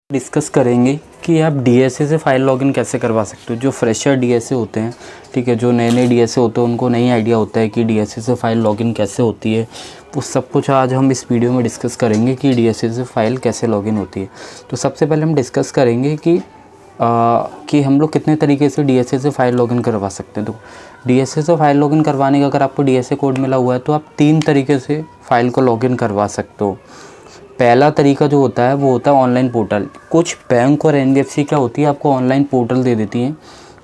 Discuss करेंगे कि आप डीएसए से फ़ाइल लॉगिन कैसे करवा सकते हो। जो फ्रेशर डीएसए होते हैं, ठीक है, जो नए डीएसए होते हैं उनको नहीं आइडिया होता है कि डीएसए से फ़ाइल लॉगिन कैसे होती है। वो सब कुछ आज हम इस वीडियो में डिस्कस करेंगे कि डीएसए से फ़ाइल कैसे लॉगिन होती है। तो सबसे पहले हम डिस्कस करेंगे कि हम लोग कितने तरीके से डीएसए से फ़ाइल लॉगिन करवा सकते हैं। तो डीएसए से फ़ाइल लॉगिन करवाने का अगर आपको डीएसए कोड मिला हुआ है तो आप 3 तरीके से फ़ाइल को लॉगिन करवा सकते हो। पहला तरीका जो होता है वो होता है ऑनलाइन पोर्टल। कुछ बैंक और एनबीएफसी क्या होती है, आपको ऑनलाइन पोर्टल दे देती हैं,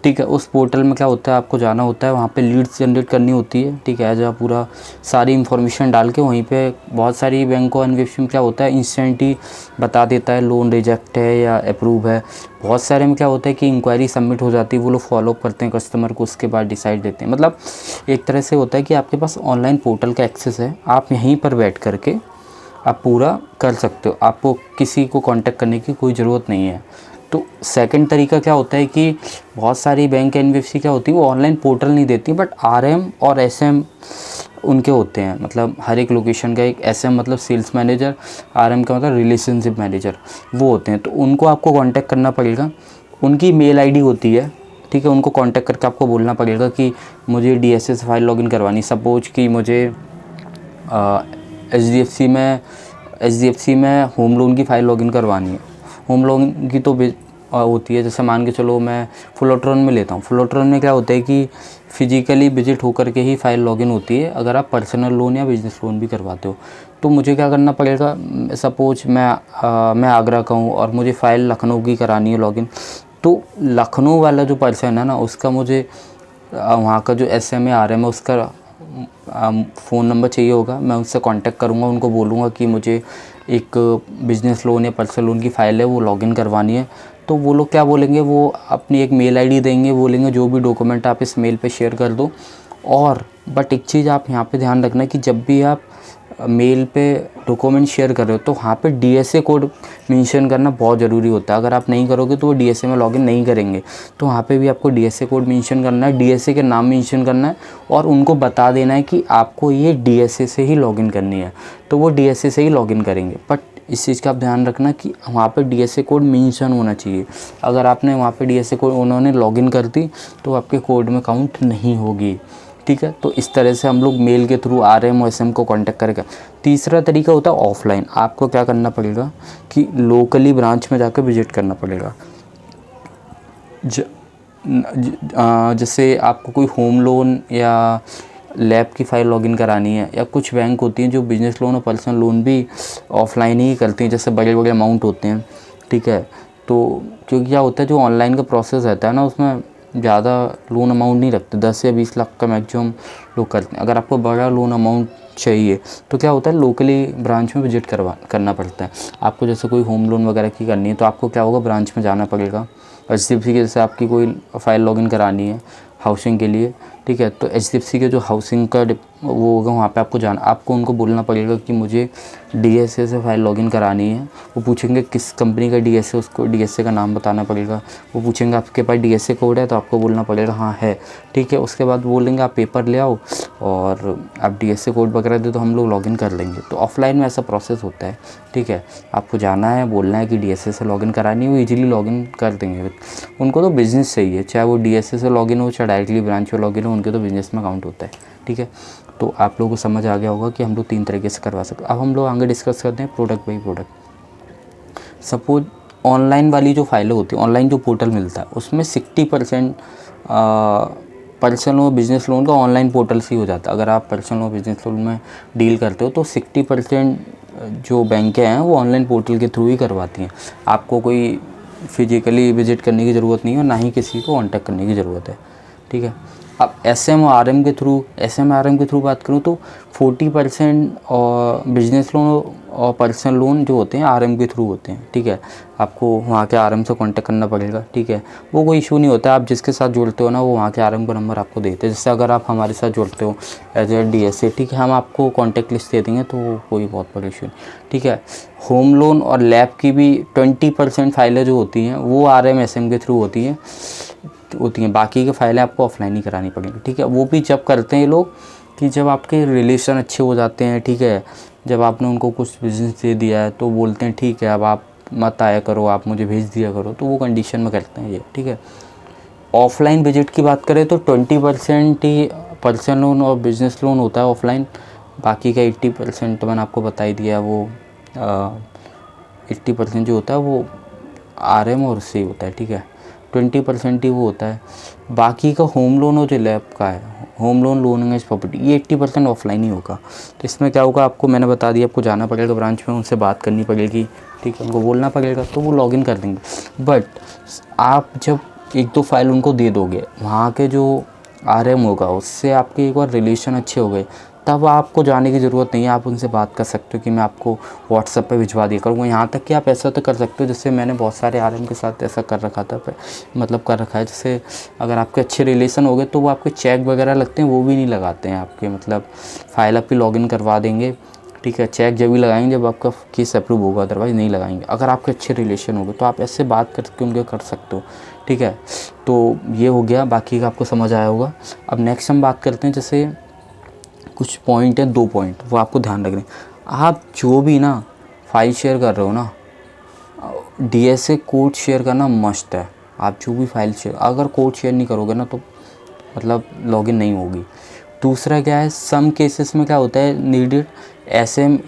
ठीक है। उस पोर्टल में क्या होता है, आपको जाना होता है, वहाँ पे लीड्स जनरेट करनी होती है, ठीक है। जहाँ पूरा सारी इन्फॉर्मेशन डाल के वहीं पे बहुत सारी बैंक और एनबीएफसी में क्या होता है, इंस्टेंट ही बता देता है लोन रिजेक्ट है या अप्रूव है। बहुत सारे में क्या होता है कि इंक्वायरी सबमिट हो जाती है, वो लोग फॉलोअप करते हैं कस्टमर को, उसके बाद डिसाइड देते हैं। मतलब एक तरह से होता है कि आपके पास ऑनलाइन पोर्टल का एक्सेस है, आप यहीं पर बैठ करके आप पूरा कर सकते हो, आपको किसी को कांटेक्ट करने की कोई ज़रूरत नहीं है। तो सेकंड तरीका क्या होता है कि बहुत सारी बैंक एनबीएफसी क्या होती है, वो ऑनलाइन पोर्टल नहीं देती, बट आरएम और एसएम उनके होते हैं। मतलब हर एक लोकेशन का एक एसएम मतलब सेल्स मैनेजर, आरएम का मतलब रिलेशनशिप मैनेजर, वो होते हैं। तो उनको आपको कांटेक्ट करना पड़ेगा, उनकी मेल आईडी होती है, ठीक है। उनको कांटेक्ट करके आपको बोलना पड़ेगा कि मुझे डीएसए से फाइल लॉगिन करवानी। सपोज कि मुझे एचडीएफसी में होम लोन की फ़ाइल लॉगिन करवानी है। होम लोन की तो होती है, जैसे मान के चलो मैं फ्लोटरन में लेता हूँ। फ्लोटरन में क्या होता है कि फ़िज़िकली विजिट होकर के ही फ़ाइल लॉगिन होती है, अगर आप पर्सनल लोन या बिज़नेस लोन भी करवाते हो। तो मुझे क्या करना पड़ेगा, सपोज मैं आगरा का हूँ और मुझे फ़ाइल लखनऊ की करानी है लॉगिन। तो लखनऊ वाला जो पर्सन है ना, उसका मुझे वहाँ का जो एसएम है आरएम है उसका फ़ोन नंबर चाहिए होगा। मैं उनसे कांटेक्ट करूँगा, उनको बोलूँगा कि मुझे एक बिज़नेस लोन या पर्सनल लोन की फ़ाइल है वो लॉगिन करवानी है। तो वो लोग क्या बोलेंगे, वो अपनी एक मेल आईडी देंगे, बोलेंगे जो भी डॉक्यूमेंट आप इस मेल पे शेयर कर दो। और बट एक चीज़ आप यहाँ पे ध्यान रखना कि जब भी आप मेल पे डॉक्यूमेंट शेयर कर रहे हो तो वहाँ पे डीएसए कोड मेंशन करना बहुत ज़रूरी होता है। अगर आप नहीं करोगे तो वो डीएसए में लॉगिन नहीं करेंगे। तो वहाँ पे भी आपको डीएसए कोड मेंशन करना है, डीएसए के नाम मेंशन करना है और उनको बता देना है कि आपको ये डीएसए से ही लॉगिन करनी है, तो वो डीएसए से ही लॉगिन करेंगे। बट इस चीज़ का आप ध्यान रखना कि वहाँ पे डीएसए कोड मेंशन होना चाहिए। अगर आपने वहाँ पे डीएसए कोड उन्होंने लॉगिन कर दी तो आपके कोड में काउंट नहीं होगी, ठीक है। तो इस तरह से हम लोग मेल के थ्रू आरएम और एसएम को कांटेक्ट करेगा। तीसरा तरीका होता है ऑफलाइन। आपको क्या करना पड़ेगा कि लोकली ब्रांच में जाकर विजिट करना पड़ेगा। जैसे आपको कोई होम लोन या लैब की फ़ाइल लॉगिन करानी है, या कुछ बैंक होती हैं जो बिज़नेस लोन और पर्सनल लोन भी ऑफलाइन ही करती हैं, जैसे बड़े बड़े अमाउंट होते हैं, ठीक है। तो क्योंकि क्या होता है, जो ऑनलाइन का प्रोसेस रहता है ना, उसमें ज़्यादा लोन अमाउंट नहीं रखते, 10 या 20 लाख का मैक्सिमम लोग करते हैं। अगर आपको बड़ा लोन अमाउंट चाहिए तो क्या होता है, लोकली ब्रांच में विजिट करना पड़ता है। आपको जैसे कोई होम लोन वगैरह की करनी है तो आपको क्या होगा, ब्रांच में जाना पड़ेगा। एचडीएफसी के जैसे आपकी कोई फ़ाइल लॉगिन करानी है हाउसिंग के लिए, ठीक है, तो एचडीएफसी के जो हाउसिंग का वो होगा वहाँ पे आपको जाना, आपको उनको बोलना पड़ेगा कि मुझे डीएसए से फ़ाइल लॉगिन करानी है। वो पूछेंगे किस कंपनी का डीएसए, उसको डीएसए का नाम बताना पड़ेगा। वो पूछेंगे आपके पास डीएसए कोड है, तो आपको बोलना पड़ेगा हाँ है, ठीक है। उसके बाद बोलेंगे आप पेपर ले आओ और आप डीएसए कोड वगैरह दे तो हम लोग लॉगिन कर लेंगे। तो ऑफलाइन में ऐसा प्रोसेस होता है, ठीक है। आपको जाना है, बोलना है कि डीएसए से लॉगिन करानी है, वो ईजिली लॉगिन कर देंगे। उनको तो बिज़नेस चाहिए, चाहे वो डीएसए से लॉगिन हो चाहे डायरेक्टली ब्रांच में लॉगिन हो, उनके तो बिज़नेस में काउंट होता है, ठीक है। तो आप लोगों को समझ आ गया होगा कि हम लोग 3 तरीके से करवा सकते हैं। अब हम लोग आगे डिस्कस करते हैं product by product. Suppose online वाली जो फाइलें होती हैं, ऑनलाइन जो पोर्टल मिलता है उसमें 60% पर्सनल और बिज़नेस लोन का ऑनलाइन पोर्टल से ही हो जाता है। अगर आप पर्सनल और बिज़नेस लोन में डील करते हो तो 60% जो बैंकें हैं वो ऑनलाइन पोर्टल के थ्रू ही करवाती हैं। आपको कोई फिजिकली विजिट करने की ज़रूरत नहीं है और ना ही किसी को कॉन्टैक्ट करने की ज़रूरत है, ठीक है। अब एसएम और आरएम के थ्रू बात करूँ तो 40% और बिज़नेस लोन और पर्सनल लोन जो होते हैं आरएम के थ्रू होते हैं, ठीक है। आपको वहाँ के आरएम से कांटेक्ट करना पड़ेगा, ठीक है। वो कोई इशू नहीं होता, आप जिसके साथ जुड़ते हो ना वो वहाँ के आरएम का नंबर आपको देते हैं। जैसे अगर आप हमारे साथ जुड़ते हो एज ए डीएसए, ठीक है, हम आपको कॉन्टैक्ट लिस्ट दे देंगे, तो कोई बहुत बड़ा इशू नहीं, ठीक है। होम लोन और लैब की भी 20% फाइलें जो होती हैं वो आरएम एसएम के थ्रू होती हैं। बाकी की फाइलें आपको ऑफलाइन ही करानी पड़ेंगी, ठीक है। वो भी जब करते हैं ये लोग कि जब आपके रिलेशन अच्छे हो जाते हैं, ठीक है, जब आपने उनको कुछ बिज़नेस दे दिया है तो बोलते हैं ठीक है अब आप मत आया करो, आप मुझे भेज दिया करो, तो वो कंडीशन में करते हैं ये, ठीक है। ऑफलाइन विजिट की बात करें तो 20% ही पर्सनल लोन और बिजनेस लोन होता है ऑफलाइन, बाकी का 80% तो मैंने आपको बता ही दिया। वो 80% जो होता है वो RM और उससे ही होता है, ठीक है। 20% ही वो होता है, बाकी का होम लोन और जो लैब का है, home loan, loan against property, ये 80% ऑफलाइन ही होगा। तो इसमें क्या होगा, आपको मैंने बता दिया, आपको जाना पड़ेगा ब्रांच में, उनसे बात करनी पड़ेगी, ठीक है, उनको बोलना पड़ेगा, तो वो लॉगिन कर देंगे। बट आप जब 1-2 फाइल उनको दे दोगे, वहाँ के जो RM होगा उससे आपके एक बार रिलेशन अच्छे हो गए, तब आपको जाने की ज़रूरत नहीं है, आप उनसे बात कर सकते हो कि मैं आपको व्हाट्सएप पे भिजवा दिया करूँगा। यहाँ तक कि आप ऐसा तो कर सकते हो, जैसे मैंने बहुत सारे RM के साथ ऐसा कर रखा था, मतलब कर रखा है। जैसे अगर आपके अच्छे रिलेशन हो गए तो वो आपके चेक वगैरह लगते हैं वो भी नहीं लगाते हैं आपके, मतलब फ़ाइल आपकी लॉगिन करवा देंगे, ठीक है। चेक जब भी लगाएंगे जब आपका केस अप्रूव होगा, अदरवाइज़ नहीं लगाएंगे। अगर आपके अच्छे रिलेशन हो गए तो आप ऐसे बात करके उनके कर सकते हो, ठीक है। तो ये हो गया, बाकी का आपको समझ आया होगा। अब नेक्स्ट हम बात करते हैं, जैसे कुछ पॉइंट है, 2 पॉइंट वो आपको ध्यान रखने। आप जो भी ना फाइल शेयर कर रहे हो ना, DSA कोड शेयर करना मस्ट है। आप जो भी फाइल शेयर, अगर कोड शेयर नहीं करोगे ना तो मतलब लॉगिन नहीं होगी। दूसरा क्या है, सम केसेस में क्या होता है, needed SM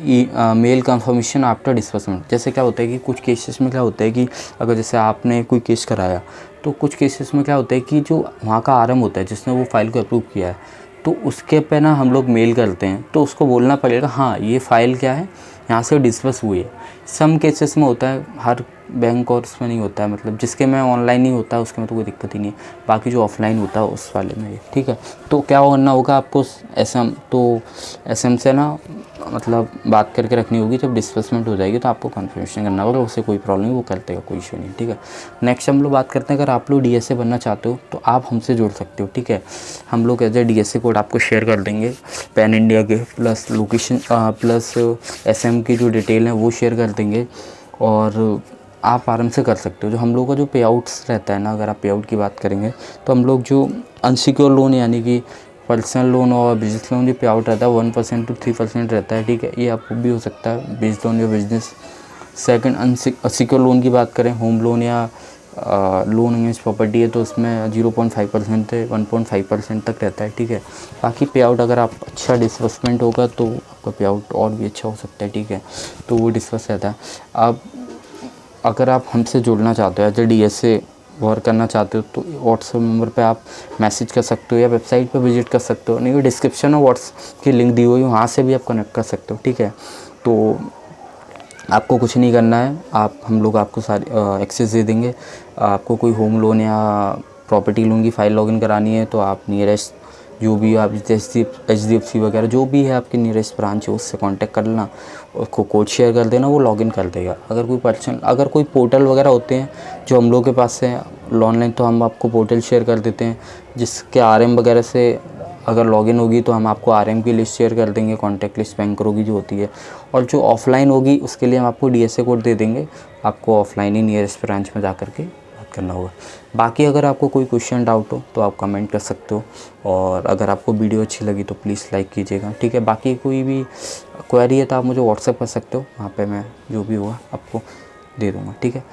mail confirmation after disbursement. जैसे क्या होता है कि कुछ केसेस में क्या होता है कि अगर जैसे आपने कोई केस कराया, तो कुछ केसेस में क्या होता है कि जो वहाँ का RM होता है जिसने वो फाइल को अप्रूव किया है, तो उसके पे ना हम लोग मेल करते हैं, तो उसको बोलना पड़ेगा हाँ ये फ़ाइल क्या है, यहाँ से डिस्बर्स हुई है। सम केसेस में होता है, हर बैंक और उसमें नहीं होता है, मतलब जिसके में ऑनलाइन नहीं होता है उसके में तो कोई दिक्कत ही नहीं है, बाकी जो ऑफलाइन होता है उस वाले में, ठीक है। तो क्या करना होगा आपको, SM से ना मतलब बात करके रखनी होगी, जब डिस्बर्समेंट हो जाएगी तो आपको कन्फर्मेशन करना होगा, उससे कोई प्रॉब्लम नहीं, वो कर देगा, कोई इशू नहीं, ठीक है। नेक्स्ट हम लोग बात करते हैं, अगर आप लोग DSA बनना चाहते हो तो आप हमसे जुड़ सकते हो, ठीक है। हम लोग एज ए DSA कोड आपको शेयर कर देंगे, पैन इंडिया के प्लस लोकेशन प्लस SM की जो डिटेल है वो शेयर कर देंगे, और आप आराम से कर सकते हो। जो हम लोगों का जो पे आउट्स रहता है ना, अगर आप पे आउट की बात करेंगे तो हम लोग जो अनसिक्योर लोन यानी कि पर्सनल लोन और बिजनेस लोन जो पे आउट रहता है 1% to 3% रहता है, ठीक है। ये आपको भी हो सकता है based on your business. Second, unsecure loan की बात करें, होम लोन या लोन अगेंस्ट प्रॉपर्टी है, तो उसमें 0.5% से 1.5% तक रहता है, ठीक है। बाकी पे आउट अगर आप अच्छा डिस्बर्समेंट होगा तो आपका पे आउट और भी अच्छा हो सकता है, ठीक है। तो वो डिस्कस रहता है। अब अगर आप हमसे जुड़ना चाहते हो, एज ए DSA वर्क करना चाहते हो, तो व्हाट्सएप नंबर पे आप मैसेज कर सकते हो या वेबसाइट पे विजिट कर सकते हो, नहीं तो डिस्क्रिप्शन में व्हाट्सएप की लिंक दी हुई है, वहाँ से भी आप कनेक्ट कर सकते हो, ठीक है। तो आपको कुछ नहीं करना है, हम लोग आपको सारी एक्सेस दे देंगे। आपको कोई होम लोन या प्रॉपर्टी लोन की फ़ाइल लॉगिन करानी है तो आप नियरेस्ट जो भी आप HDFC वगैरह जो भी है आपकी नियरेस्ट ब्रांच है उससे कांटेक्ट कर लेना, उसको कोड शेयर कर देना, वो लॉगिन कर देगा। अगर कोई पोर्टल वगैरह होते हैं जो हम लोग के पास है ऑनलाइन, तो हम आपको पोर्टल शेयर कर देते हैं, जिसके RM वगैरह से अगर लॉगिन होगी तो हम आपको RM की लिस्ट शेयर कर देंगे, कॉन्टैक्ट लिस्ट बैंकरों की जो होती है। और जो ऑफलाइन होगी उसके लिए हम आपको DSA कोड दे देंगे, आपको ऑफलाइन ही नियरेस्ट ब्रांच में जा करके बात करना होगा। बाकी अगर आपको कोई क्वेश्चन डाउट हो तो आप कमेंट कर सकते हो, और अगर आपको वीडियो अच्छी लगी तो प्लीज़ लाइक कीजिएगा, ठीक है। बाकी कोई भी क्वेरी है तो आप मुझे व्हाट्सएप कर सकते हो, वहाँ पे मैं जो भी हुआ आपको दे दूँगा, ठीक है।